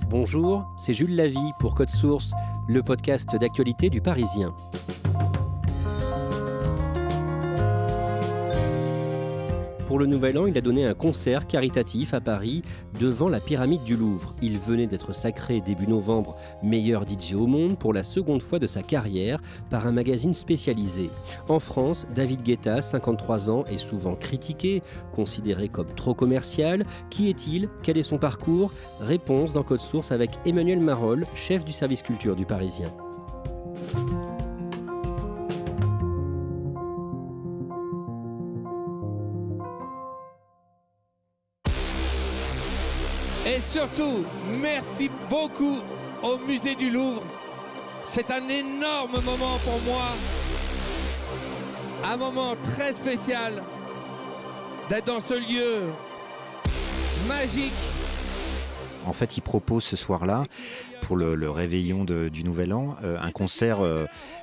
Bonjour, c'est Jules Lavie pour Code Source, le podcast d'actualité du Parisien. Pour le Nouvel An, il a donné un concert caritatif à Paris devant la pyramide du Louvre. Il venait d'être sacré début novembre meilleur DJ au monde pour la seconde fois de sa carrière par un magazine spécialisé. En France, David Guetta, 53 ans, est souvent critiqué, considéré comme trop commercial. Qui est-il ? Quel est son parcours ? Réponse dans Code Source avec Emmanuel Marolles, chef du service culture du Parisien. Et surtout, merci beaucoup au Musée du Louvre. C'est un énorme moment pour moi. Un moment très spécial d'être dans ce lieu magique. En fait, il propose ce soir-là, pour le réveillon du Nouvel An, un concert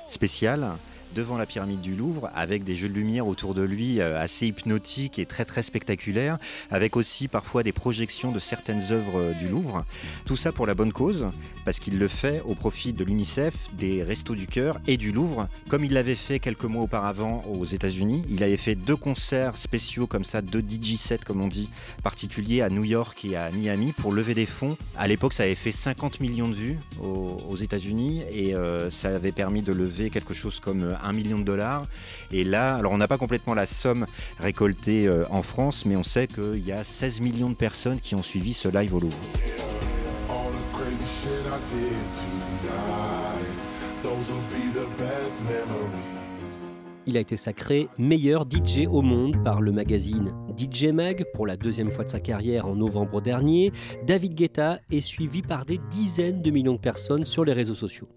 spécial devant la pyramide du Louvre, avec des jeux de lumière autour de lui assez hypnotiques et très très spectaculaires, avec aussi parfois des projections de certaines œuvres du Louvre. Tout ça pour la bonne cause, parce qu'il le fait au profit de l'UNICEF, des Restos du Cœur et du Louvre, comme il l'avait fait quelques mois auparavant aux États-Unis. Il avait fait 2 concerts spéciaux comme ça, 2 DJ sets comme on dit, particuliers à New York et à Miami pour lever des fonds. À l'époque, ça avait fait 50 millions de vues aux États-Unis et ça avait permis de lever quelque chose comme $1 million. Et là, alors on n'a pas complètement la somme récoltée en France, mais on sait qu'il y a 16 millions de personnes qui ont suivi ce live au Louvre. Il a été sacré meilleur DJ au monde par le magazine DJ Mag pour la 2e fois de sa carrière en novembre dernier. David Guetta est suivi par des dizaines de millions de personnes sur les réseaux sociaux.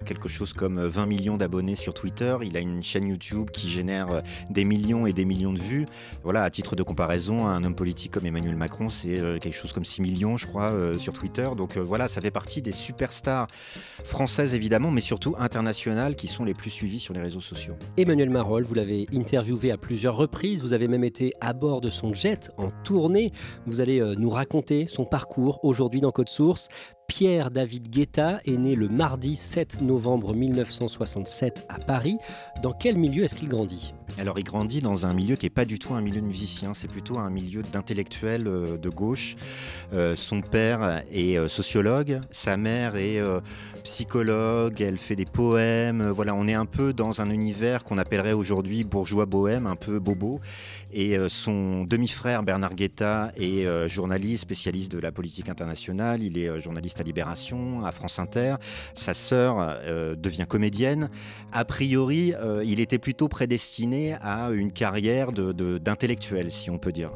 Quelque chose comme 20 millions d'abonnés sur Twitter. Il a une chaîne YouTube qui génère des millions et des millions de vues. Voilà, à titre de comparaison, un homme politique comme Emmanuel Macron, c'est quelque chose comme 6 millions, je crois, sur Twitter. Donc voilà, ça fait partie des superstars françaises évidemment, mais surtout internationales qui sont les plus suivies sur les réseaux sociaux. Emmanuel Marolles, vous l'avez interviewé à plusieurs reprises. Vous avez même été à bord de son jet en tournée. Vous allez nous raconter son parcours aujourd'hui dans Code Source. Pierre-David Guetta est né le mardi 7 novembre 1967 à Paris. Dans quel milieu est-ce qu'il grandit ? Alors il grandit dans un milieu qui n'est pas du tout un milieu de musiciens, c'est plutôt un milieu d'intellectuels de gauche. Son père est sociologue, sa mère est psychologue, elle fait des poèmes. Voilà, on est un peu dans un univers qu'on appellerait aujourd'hui bourgeois bohème, un peu bobo. Et son demi-frère Bernard Guetta est journaliste, spécialiste de la politique internationale. Il est journaliste à Libération, à France Inter. Sa sœur devient comédienne. A priori, il était plutôt prédestiné à une carrière d'intellectuel, si on peut dire.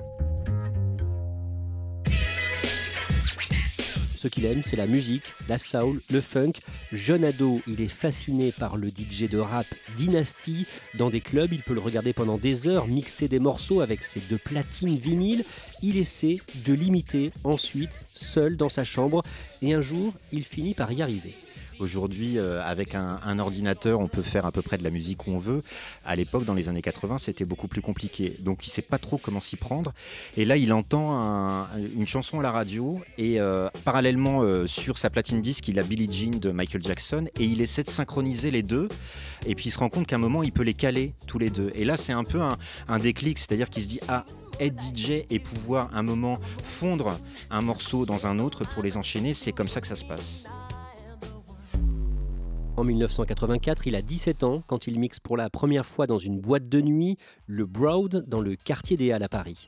Ce qu'il aime, c'est la musique, la soul, le funk. Jeune ado, il est fasciné par le DJ de rap Dynasty. Dans des clubs, il peut le regarder pendant des heures, mixer des morceaux avec ses 2 platines vinyles. Il essaie de l'imiter ensuite, seul dans sa chambre. Et un jour, il finit par y arriver. Aujourd'hui, avec un ordinateur, on peut faire à peu près de la musique où on veut. À l'époque, dans les années 80, c'était beaucoup plus compliqué. Donc, il ne sait pas trop comment s'y prendre. Et là, il entend une chanson à la radio. Et parallèlement, sur sa platine disque, il a Billie Jean de Michael Jackson. Et il essaie de synchroniser les deux. Et puis, il se rend compte qu'à un moment, il peut les caler tous les deux. Et là, c'est un peu un déclic. C'est-à-dire qu'il se dit « Ah, être DJ et pouvoir, à un moment, fondre un morceau dans un autre pour les enchaîner, c'est comme ça que ça se passe. » En 1984, il a 17 ans quand il mixe pour la première fois dans une boîte de nuit, le Broad, dans le quartier des Halles à Paris.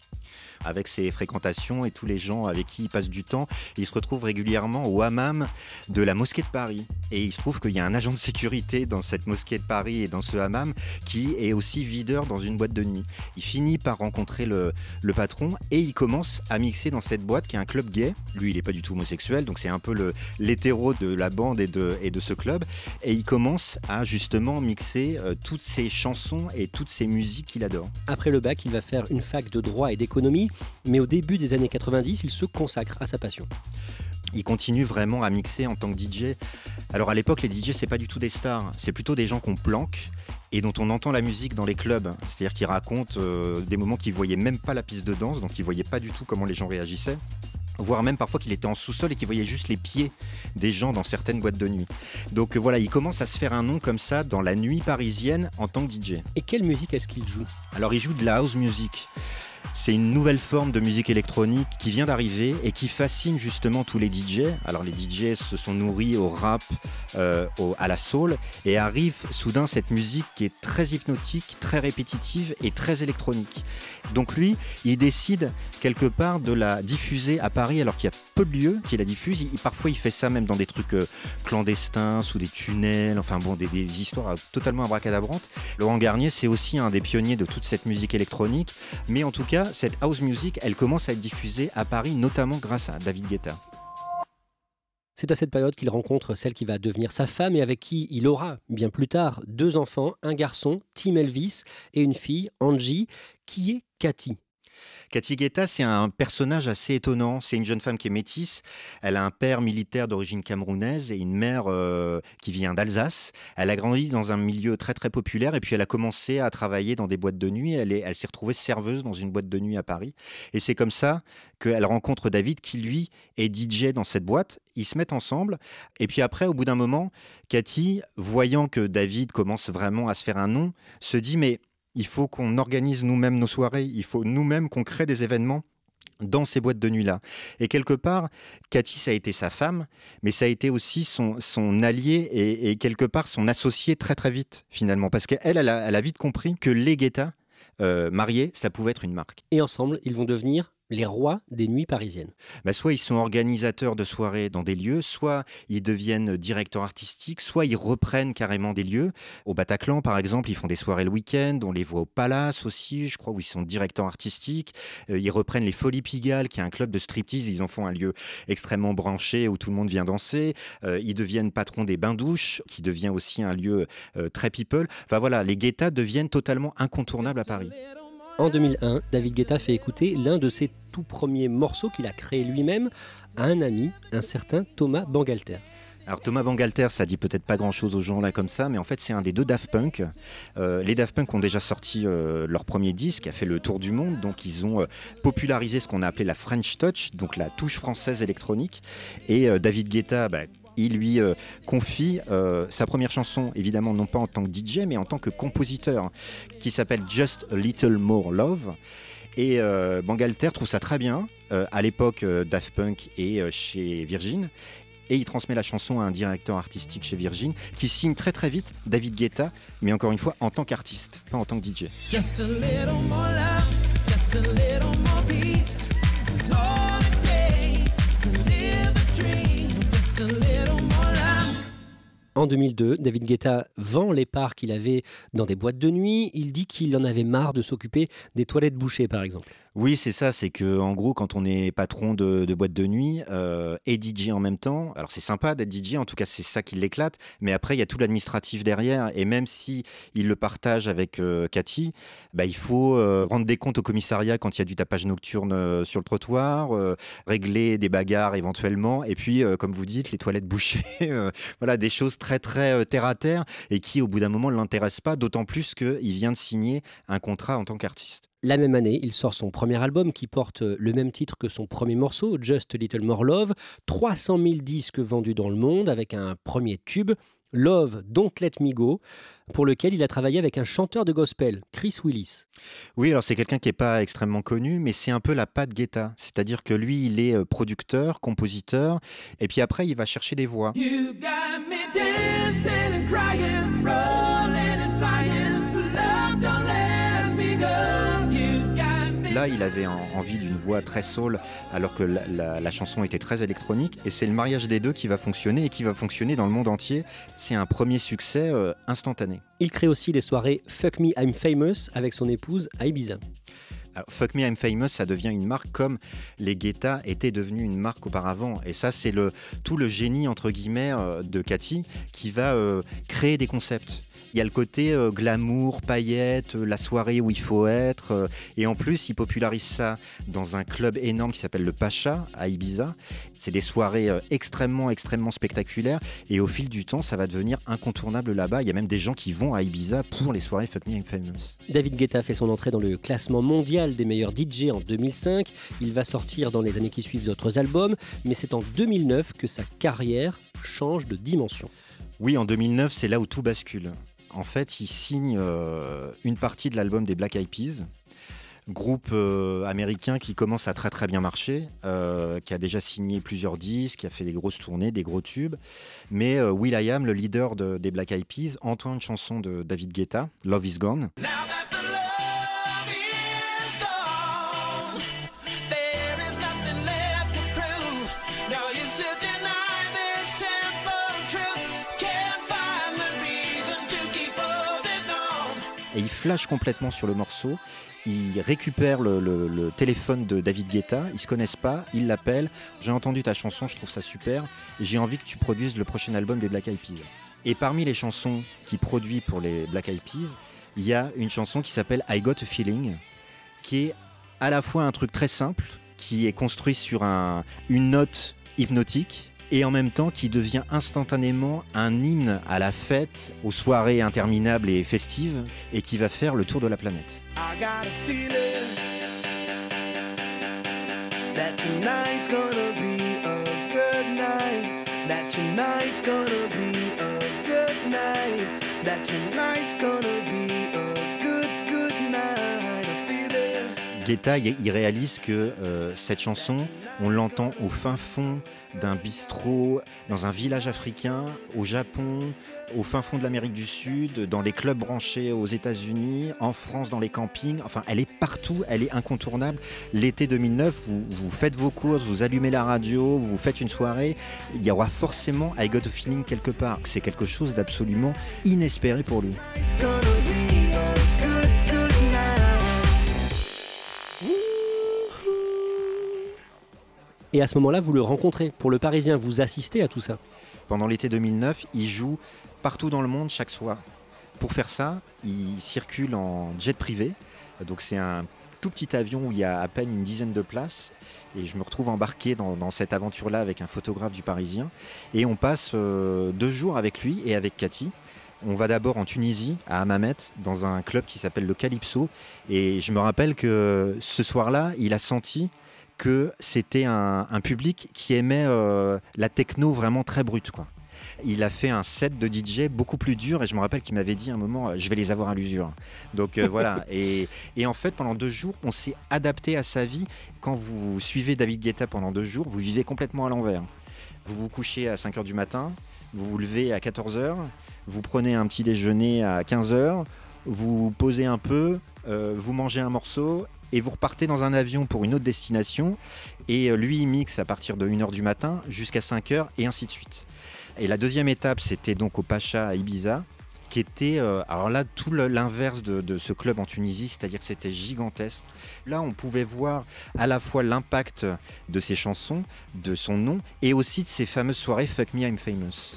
Avec ses fréquentations et tous les gens avec qui il passe du temps, il se retrouve régulièrement au hammam de la mosquée de Paris. Et il se trouve qu'il y a un agent de sécurité dans cette mosquée de Paris et dans ce hammam qui est aussi videur dans une boîte de nuit. Il finit par rencontrer le patron et il commence à mixer dans cette boîte qui est un club gay. Lui, il n'est pas du tout homosexuel, donc c'est un peu l'hétéro de la bande et de ce club. Et il commence à justement mixer toutes ses chansons et toutes ses musiques qu'il adore. Après le bac, il va faire une fac de droit et d'économie, mais au début des années 90, il se consacre à sa passion. Il continue vraiment à mixer en tant que DJ. Alors à l'époque, les DJ, c'est pas du tout des stars, c'est plutôt des gens qu'on planque et dont on entend la musique dans les clubs. C'est-à-dire qu'ils racontent des moments qu'ils voyaient même pas la piste de danse, donc ils voyaient pas du tout comment les gens réagissaient. voire même parfois qu'il était en sous-sol et qu'il voyait juste les pieds des gens dans certaines boîtes de nuit. Donc voilà, il commence à se faire un nom comme ça dans la nuit parisienne en tant que DJ. Et quelle musique est-ce qu'il joue? Alors il joue de la house music. C'est une nouvelle forme de musique électronique qui vient d'arriver et qui fascine justement tous les DJ. Alors les DJ se sont nourris au rap, à la soul, et arrive soudain cette musique qui est très hypnotique, très répétitive et très électronique. Donc lui, il décide quelque part de la diffuser à Paris alors qu'il y a peu de lieux qui la diffusent. Parfois il fait ça même dans des trucs clandestins, sous des tunnels, enfin bon, des histoires totalement abracadabrantes. Laurent Garnier, c'est aussi un des pionniers de toute cette musique électronique, mais en tout cas, cette house music, elle commence à être diffusée à Paris, notamment grâce à David Guetta. C'est à cette période qu'il rencontre celle qui va devenir sa femme et avec qui il aura, bien plus tard, 2 enfants, un garçon, Tim Elvis, et une fille, Angie, qui est Cathy. Cathy Guetta, c'est un personnage assez étonnant. C'est une jeune femme qui est métisse. Elle a un père militaire d'origine camerounaise et une mère qui vient d'Alsace. Elle a grandi dans un milieu très très populaire et puis elle a commencé à travailler dans des boîtes de nuit. Elle s'est retrouvée serveuse dans une boîte de nuit à Paris. Et c'est comme ça qu'elle rencontre David qui, lui, est DJ dans cette boîte. Ils se mettent ensemble. Et puis après, au bout d'un moment, Cathy, voyant que David commence vraiment à se faire un nom, se dit « mais il faut qu'on organise nous-mêmes nos soirées, il faut nous-mêmes qu'on crée des événements dans ces boîtes de nuit-là. » Et quelque part, Cathy, ça a été sa femme, mais ça a été aussi son allié et quelque part son associé très très vite finalement. Parce qu'elle a vite compris que les Guetta mariés, ça pouvait être une marque. Et ensemble, ils vont devenir les rois des nuits parisiennes. Soit ils sont organisateurs de soirées dans des lieux, soit ils deviennent directeurs artistiques, soit ils reprennent carrément des lieux. Au Bataclan, par exemple, ils font des soirées le week-end. On les voit au Palace aussi, je crois, où ils sont directeurs artistiques. Ils reprennent les Folies Pigalle, qui est un club de striptease. Ils en font un lieu extrêmement branché où tout le monde vient danser. Ils deviennent patrons des bains-douches, qui devient aussi un lieu très people. Enfin voilà, les Guetta deviennent totalement incontournables à Paris. En 2001, David Guetta fait écouter l'un de ses tout premiers morceaux qu'il a créé lui-même à un ami, un certain Thomas Bangalter. Alors Thomas Bangalter, ça dit peut-être pas grand-chose aux gens là comme ça, mais en fait c'est un des 2 Daft Punk. Les Daft Punk ont déjà sorti leur premier disque, qui a fait le tour du monde, donc ils ont popularisé ce qu'on a appelé la French Touch, donc la touche française électronique. Et David Guetta, il lui confie sa première chanson, évidemment non pas en tant que DJ, mais en tant que compositeur, qui s'appelle Just a Little More Love. Et Bangalter trouve ça très bien. À l'époque, Daft Punk est chez Virgin. Et il transmet la chanson à un directeur artistique chez Virgin, qui signe très très vite David Guetta, mais encore une fois en tant qu'artiste, pas en tant que DJ. Just a little more love, just a little more peace. It's all it takes to live a dream. Just a little more love. En 2002, David Guetta vend les parts qu'il avait dans des boîtes de nuit. Il dit qu'il en avait marre de s'occuper des toilettes bouchées, par exemple. Oui, c'est ça. C'est que en gros, quand on est patron de boîte de nuit et DJ en même temps, alors c'est sympa d'être DJ, en tout cas c'est ça qui l'éclate, mais après il y a tout l'administratif derrière, et même si il le partage avec Cathy, il faut rendre des comptes au commissariat quand il y a du tapage nocturne sur le trottoir, régler des bagarres éventuellement, et puis comme vous dites, les toilettes bouchées, voilà, des choses très très terre à terre et qui au bout d'un moment ne l'intéressent pas, d'autant plus qu'il vient de signer un contrat en tant qu'artiste. La même année, il sort son premier album qui porte le même titre que son premier morceau, Just a Little More Love. 300 000 disques vendus dans le monde avec un premier tube, Love Don't Let Me Go, pour lequel il a travaillé avec un chanteur de gospel, Chris Willis. Oui, alors c'est quelqu'un qui n'est pas extrêmement connu, mais c'est un peu la patte Guetta. C'est-à-dire que lui, il est producteur, compositeur, et puis après, il va chercher des voix. You got me dancing and crying, rolling and flying. Love don't let me go. Là, il avait envie d'une voix très soul, alors que la chanson était très électronique. Et c'est le mariage des deux qui va fonctionner et qui va fonctionner dans le monde entier. C'est un premier succès instantané. Il crée aussi les soirées Fuck Me I'm Famous avec son épouse à Ibiza. Alors, Fuck Me I'm Famous, ça devient une marque comme les Guetta étaient devenus une marque auparavant. Et ça, c'est tout le génie, entre guillemets, de Cathy qui va créer des concepts. Il y a le côté glamour, paillettes, la soirée où il faut être. Et en plus, il popularise ça dans un club énorme qui s'appelle le Pacha à Ibiza. C'est des soirées extrêmement spectaculaires. Et au fil du temps, ça va devenir incontournable là-bas. Il y a même des gens qui vont à Ibiza pour les soirées Fuck Me I'm Famous. David Guetta fait son entrée dans le classement mondial des meilleurs DJ en 2005. Il va sortir dans les années qui suivent d'autres albums. Mais c'est en 2009 que sa carrière change de dimension. Oui, en 2009, c'est là où tout bascule. En fait, il signe une partie de l'album des Black Eyed Peas, groupe américain qui commence à très bien marcher, qui a déjà signé plusieurs disques, qui a fait des grosses tournées, des gros tubes. Mais will.i.am, le leader des Black Eyed Peas, entend une chanson de David Guetta, Love Is Gone. Et il flash complètement sur le morceau, il récupère le téléphone de David Guetta, ils se connaissent pas, il l'appelle, j'ai entendu ta chanson, je trouve ça super, j'ai envie que tu produises le prochain album des Black Eyed Peas. Et parmi les chansons qu'il produit pour les Black Eyed Peas, il y a une chanson qui s'appelle I Got a Feeling, qui est à la fois un truc très simple, qui est construit sur une note hypnotique, et en même temps qui devient instantanément un hymne à la fête, aux soirées interminables et festives, et qui va faire le tour de la planète. I got a feeling that tonight's gonna be a good night. That tonight's gonna be a good night. That tonight's gonna be a good night. A feeling. Guetta, il réalise que cette chanson, on l'entend au fin fond d'un bistrot, dans un village africain, au Japon, au fin fond de l'Amérique du Sud, dans les clubs branchés aux États-Unis, en France, dans les campings. Enfin, elle est partout, elle est incontournable. L'été 2009, vous faites vos courses, vous allumez la radio, vous faites une soirée, il y aura forcément I Got a Feeling quelque part. C'est quelque chose d'absolument inespéré pour lui. It's gonna be a good night. Et à ce moment-là, vous le rencontrez. Pour le Parisien, vous assistez à tout ça. Pendant l'été 2009, il joue partout dans le monde chaque soir. Pour faire ça, il circule en jet privé. Donc c'est un tout petit avion où il y a à peine une dizaine de places. Et je me retrouve embarqué dans cette aventure-là avec un photographe du Parisien. Et on passe 2 jours avec lui et avec Cathy. On va d'abord en Tunisie, à Hammamet, dans un club qui s'appelle le Calypso. Et je me rappelle que ce soir-là, il a senti que c'était un public qui aimait la techno vraiment très brute, quoi. Il a fait un set de DJ beaucoup plus dur et je me rappelle qu'il m'avait dit à un moment je vais les avoir à l'usure. Donc voilà. Et en fait, pendant 2 jours, on s'est adapté à sa vie. Quand vous suivez David Guetta pendant 2 jours, vous vivez complètement à l'envers. Vous vous couchez à 5h du matin, vous vous levez à 14h, vous prenez un petit déjeuner à 15h, vous posez un peu, vous mangez un morceau et vous repartez dans un avion pour une autre destination. Et lui, il mixe à partir de 1h du matin jusqu'à 5h et ainsi de suite. Et la deuxième étape, c'était donc au Pacha à Ibiza, qui était, alors là, tout l'inverse de ce club en Tunisie, c'est-à-dire que c'était gigantesque. Là, on pouvait voir à la fois l'impact de ses chansons, de son nom, et aussi de ces fameuses soirées Fuck Me I'm Famous.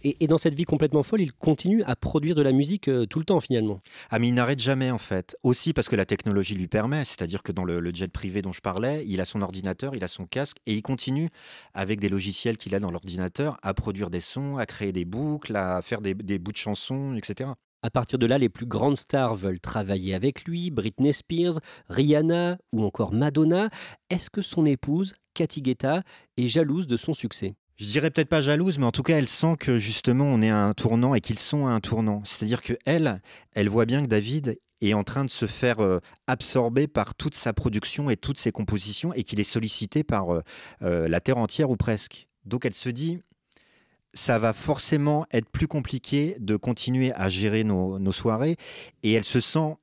Et dans cette vie complètement folle, il continue à produire de la musique tout le temps finalement. Ah mais il n'arrête jamais en fait, aussi parce que la technologie lui permet, c'est-à-dire que dans le jet privé dont je parlais, il a son ordinateur, il a son casque et il continue avec des logiciels qu'il a dans l'ordinateur à produire des sons, à créer des boucles, à faire des bouts de chansons, etc. À partir de là, les plus grandes stars veulent travailler avec lui, Britney Spears, Rihanna ou encore Madonna. Est-ce que son épouse, Cathy Guetta, est jalouse de son succès ? Je dirais peut-être pas jalouse, mais en tout cas, elle sent que justement, on est à un tournant et qu'ils sont à un tournant. C'est-à-dire qu'elle voit bien que David est en train de se faire absorber par toute sa production et toutes ses compositions et qu'il est sollicité par la terre entière ou presque. Donc elle se dit, ça va forcément être plus compliqué de continuer à gérer nos soirées et elle se sent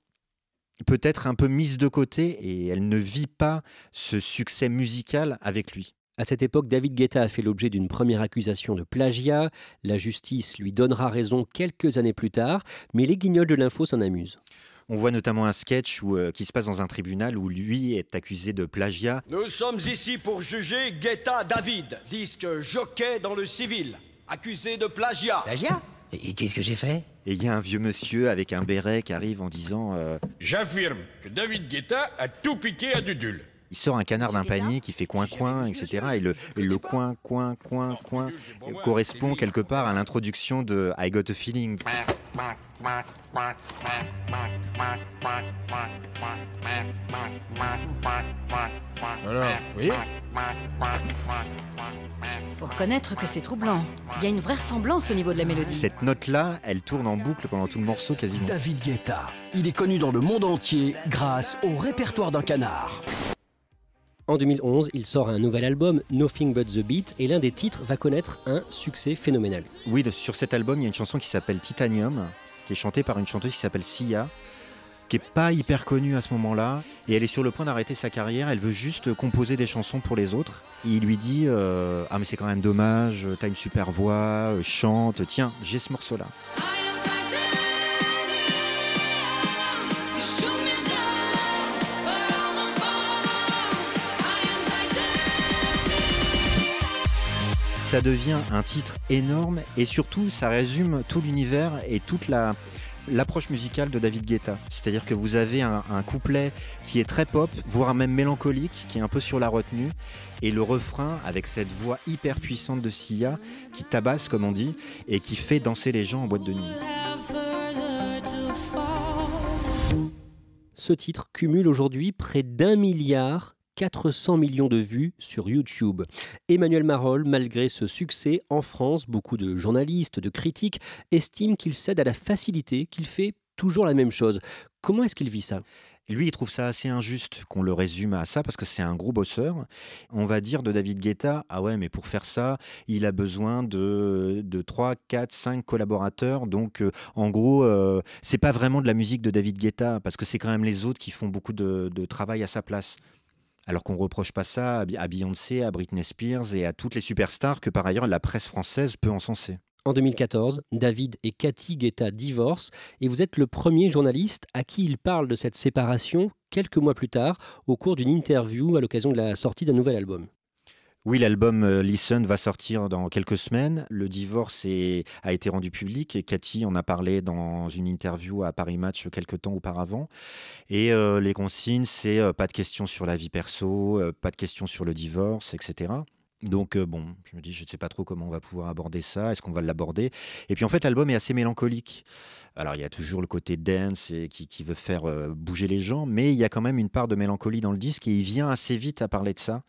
peut-être un peu mise de côté et elle ne vit pas ce succès musical avec lui. À cette époque, David Guetta a fait l'objet d'une première accusation de plagiat. La justice lui donnera raison quelques années plus tard, mais les guignols de l'info s'en amusent. On voit notamment un sketch qui se passe dans un tribunal où lui est accusé de plagiat. Nous sommes ici pour juger Guetta David, disque jockey dans le civil, accusé de plagiat. Plagiat ? Et qu'est-ce que j'ai fait? Et il y a un vieux monsieur avec un béret qui arrive en disant J'affirme que David Guetta a tout piqué à Dudul. il sort un canard d'un panier qui fait coin-coin, etc. Et le coin correspond quelque part à l'introduction de I Got a Feeling. Alors, oui. Faut reconnaître que c'est troublant. Il y a une vraie ressemblance au niveau de la mélodie. Cette note-là, elle tourne en boucle pendant tout le morceau quasiment. David Guetta, il est connu dans le monde entier grâce au répertoire d'un canard. En 2011, il sort un nouvel album, Nothing But The Beat, et l'un des titres va connaître un succès phénoménal. Oui, sur cet album, il y a une chanson qui s'appelle Titanium, qui est chantée par une chanteuse qui s'appelle Sia, qui est pas hyper connue à ce moment-là, et elle est sur le point d'arrêter sa carrière, elle veut juste composer des chansons pour les autres. Et il lui dit ah mais c'est quand même dommage, t'as une super voix, chante, tiens, j'ai ce morceau-là. Ça devient un titre énorme et surtout ça résume tout l'univers et toute l'approche musicale de David Guetta. C'est-à-dire que vous avez un couplet qui est très pop, voire même mélancolique, qui est un peu sur la retenue, et le refrain avec cette voix hyper puissante de Sia qui tabasse comme on dit et qui fait danser les gens en boîte de nuit. Ce titre cumule aujourd'hui près d'1,4 milliard de vues sur YouTube. Emmanuel Marolles, malgré ce succès en France, beaucoup de journalistes, de critiques estiment qu'il cède à la facilité, qu'il fait toujours la même chose. Comment est-ce qu'il vit ça ? Lui, il trouve ça assez injuste qu'on le résume à ça parce que c'est un gros bosseur. On va dire de David Guetta, ah ouais, mais pour faire ça, il a besoin de 3, 4, 5 collaborateurs. Donc, en gros, c'est pas vraiment de la musique de David Guetta parce que c'est quand même les autres qui font beaucoup de travail à sa place. Alors qu'on ne reproche pas ça à Beyoncé, à Britney Spears et à toutes les superstars que par ailleurs la presse française peut encenser. En 2014, David et Cathy Guetta divorcent et vous êtes le premier journaliste à qui il parle de cette séparation quelques mois plus tard au cours d'une interview à l'occasion de la sortie d'un nouvel album. Oui, l'album Listen va sortir dans quelques semaines. Le divorce a été rendu public et Cathy en a parlé dans une interview à Paris Match quelques temps auparavant. Et les consignes, c'est pas de questions sur la vie perso, pas de questions sur le divorce, etc. Donc bon, je me dis, je ne sais pas trop comment on va pouvoir aborder ça, est-ce qu'on va l'aborder? Et puis en fait, l'album est assez mélancolique. Alors il y a toujours le côté dance et qui veut faire bouger les gens, mais il y a quand même une part de mélancolie dans le disque et il vient assez vite à parler de ça.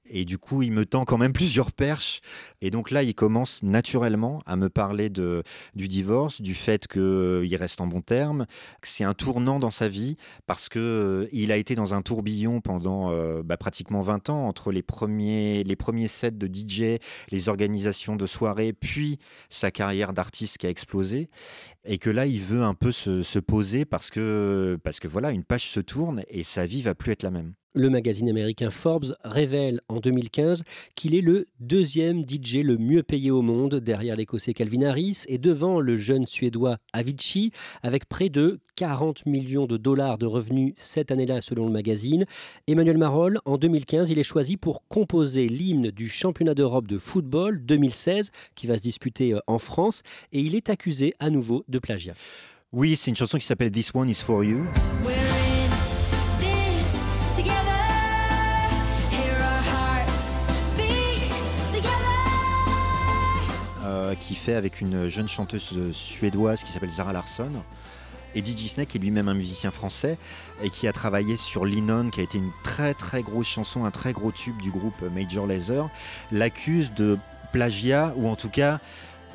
Et du coup, il me tend quand même plusieurs perches. Et donc là, il commence naturellement à me parler du divorce, du fait qu'il reste en bons termes, que c'est un tournant dans sa vie parce qu'il a été dans un tourbillon pendant pratiquement 20 ans entre les premiers sets de DJ, les organisations de soirées, puis sa carrière d'artiste qui a explosé. Et que là, il veut un peu se poser parce que voilà, une page se tourne et sa vie va plus être la même. Le magazine américain Forbes révèle en 2015 qu'il est le deuxième DJ le mieux payé au monde, derrière l'Écossais Calvin Harris et devant le jeune Suédois Avicii, avec près de 40 millions de dollars de revenus cette année-là selon le magazine. Emmanuel Marolles, en 2015, il est choisi pour composer l'hymne du championnat d'Europe de football 2016 qui va se disputer en France et il est accusé à nouveau de plagiat. Oui, c'est une chanson qui s'appelle This One Is For You. Qui fait avec une jeune chanteuse suédoise qui s'appelle Zara Larsson. Et DJ Snake qui est lui-même un musicien français et qui a travaillé sur Lean On, qui a été une très très grosse chanson, un très gros tube du groupe Major Lazer, l'accuse de plagiat ou en tout cas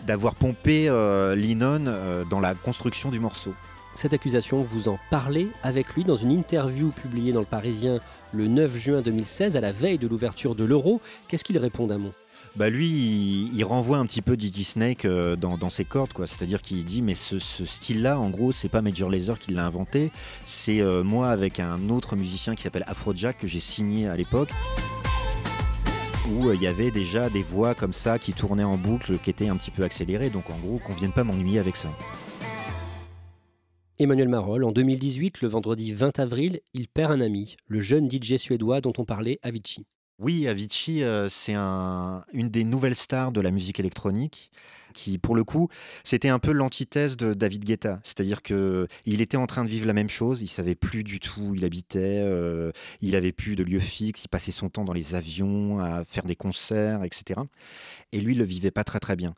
d'avoir pompé Lean On dans la construction du morceau. Cette accusation, vous en parlez avec lui dans une interview publiée dans Le Parisien le 9 juin 2016 à la veille de l'ouverture de l'Euro. Qu'est-ce qu'il répond d'un mot ? Lui, il renvoie un petit peu DJ Snake dans ses cordes, quoi. C'est-à-dire qu'il dit mais ce style-là, en gros, c'est pas Major Lazer qui l'a inventé, c'est moi avec un autre musicien qui s'appelle Afrojack que j'ai signé à l'époque, où il y avait déjà des voix comme ça qui tournaient en boucle, qui étaient un petit peu accélérées. Donc en gros, qu'on vienne pas m'ennuyer avec ça. Emmanuel Marolles, en 2018, le vendredi 20 avril, il perd un ami, le jeune DJ suédois dont on parlait, Avicii. Oui, Avicii, c'est une des nouvelles stars de la musique électronique. qui, pour le coup, c'était un peu l'antithèse de David Guetta. C'est-à-dire qu'il était en train de vivre la même chose, il savait plus du tout où il habitait, il avait plus de lieu fixe, il passait son temps dans les avions, à faire des concerts, etc. Et lui, il le vivait pas très très bien.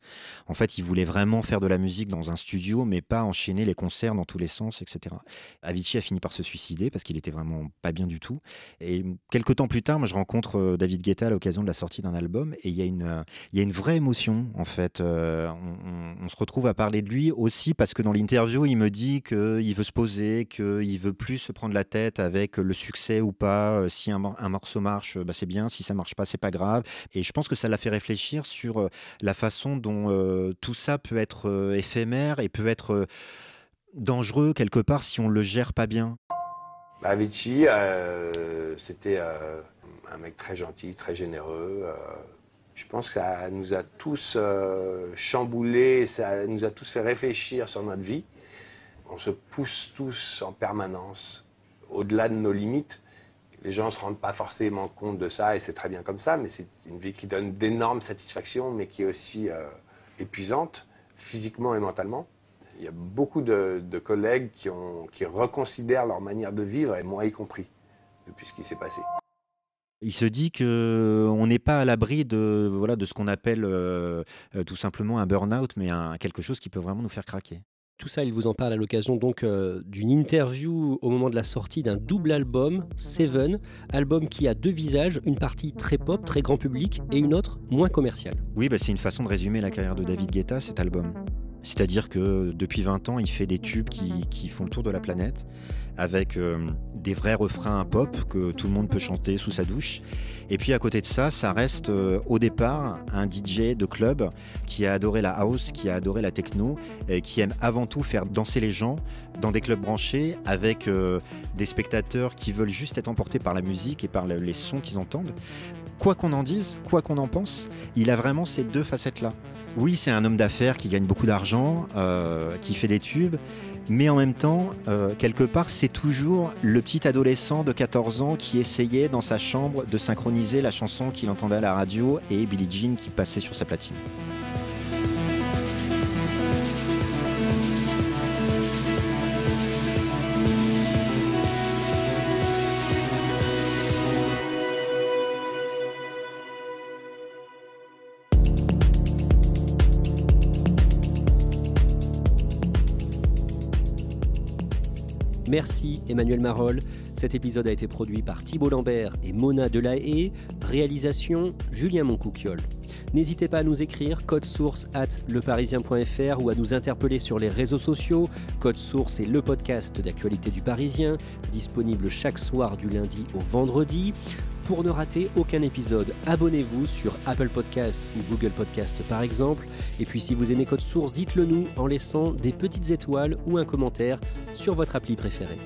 En fait, il voulait vraiment faire de la musique dans un studio, mais pas enchaîner les concerts dans tous les sens, etc. Avicii a fini par se suicider parce qu'il était vraiment pas bien du tout. Et quelques temps plus tard, moi, je rencontre David Guetta à l'occasion de la sortie d'un album, et il y a une vraie émotion, en fait. On se retrouve à parler de lui aussi parce que dans l'interview, il me dit qu'il veut se poser, qu'il veut plus se prendre la tête avec le succès ou pas. Si un morceau marche, bah c'est bien. Si ça marche pas, c'est pas grave. Et je pense que ça l'a fait réfléchir sur la façon dont tout ça peut être éphémère et peut être dangereux quelque part si on le gère pas bien. Avicii, c'était un mec très gentil, très généreux. Je pense que ça nous a tous chamboulés, ça nous a tous fait réfléchir sur notre vie. On se pousse tous en permanence, au-delà de nos limites. Les gens ne se rendent pas forcément compte de ça, et c'est très bien comme ça, mais c'est une vie qui donne d'énormes satisfactions, mais qui est aussi épuisante, physiquement et mentalement. Il y a beaucoup de collègues qui reconsidèrent leur manière de vivre, et moi y compris, depuis ce qui s'est passé. Il se dit qu'on n'est pas à l'abri de ce qu'on appelle tout simplement un burn-out, mais quelque chose qui peut vraiment nous faire craquer. Tout ça, il vous en parle à l'occasion donc d'une interview au moment de la sortie d'un double album, Seven, album qui a deux visages, une partie très pop, très grand public, et une autre moins commerciale. Oui, c'est une façon de résumer la carrière de David Guetta, cet album. C'est-à-dire que depuis 20 ans, il fait des tubes qui font le tour de la planète, avec des vrais refrains pop que tout le monde peut chanter sous sa douche. Et puis à côté de ça, ça reste au départ un DJ de club qui a adoré la house, qui a adoré la techno, et qui aime avant tout faire danser les gens dans des clubs branchés avec des spectateurs qui veulent juste être emportés par la musique et par les sons qu'ils entendent. Quoi qu'on en dise, quoi qu'on en pense, il a vraiment ces deux facettes-là. Oui, c'est un homme d'affaires qui gagne beaucoup d'argent, qui fait des tubes, mais en même temps, quelque part, c'est toujours le petit adolescent de 14 ans qui essayait dans sa chambre de synchroniser la chanson qu'il entendait à la radio et Billie Jean qui passait sur sa platine. Merci Emmanuel Marolles. Cet épisode a été produit par Thibault Lambert et Mona Delahaye. Réalisation Julien Moncouquiol. N'hésitez pas à nous écrire codesource@leparisien.fr ou à nous interpeller sur les réseaux sociaux. Code Source est le podcast d'actualité du Parisien, disponible chaque soir du lundi au vendredi. Pour ne rater aucun épisode, abonnez-vous sur Apple Podcast ou Google Podcast par exemple. Et puis si vous aimez Code Source, dites-le nous en laissant des petites étoiles ou un commentaire sur votre appli préférée.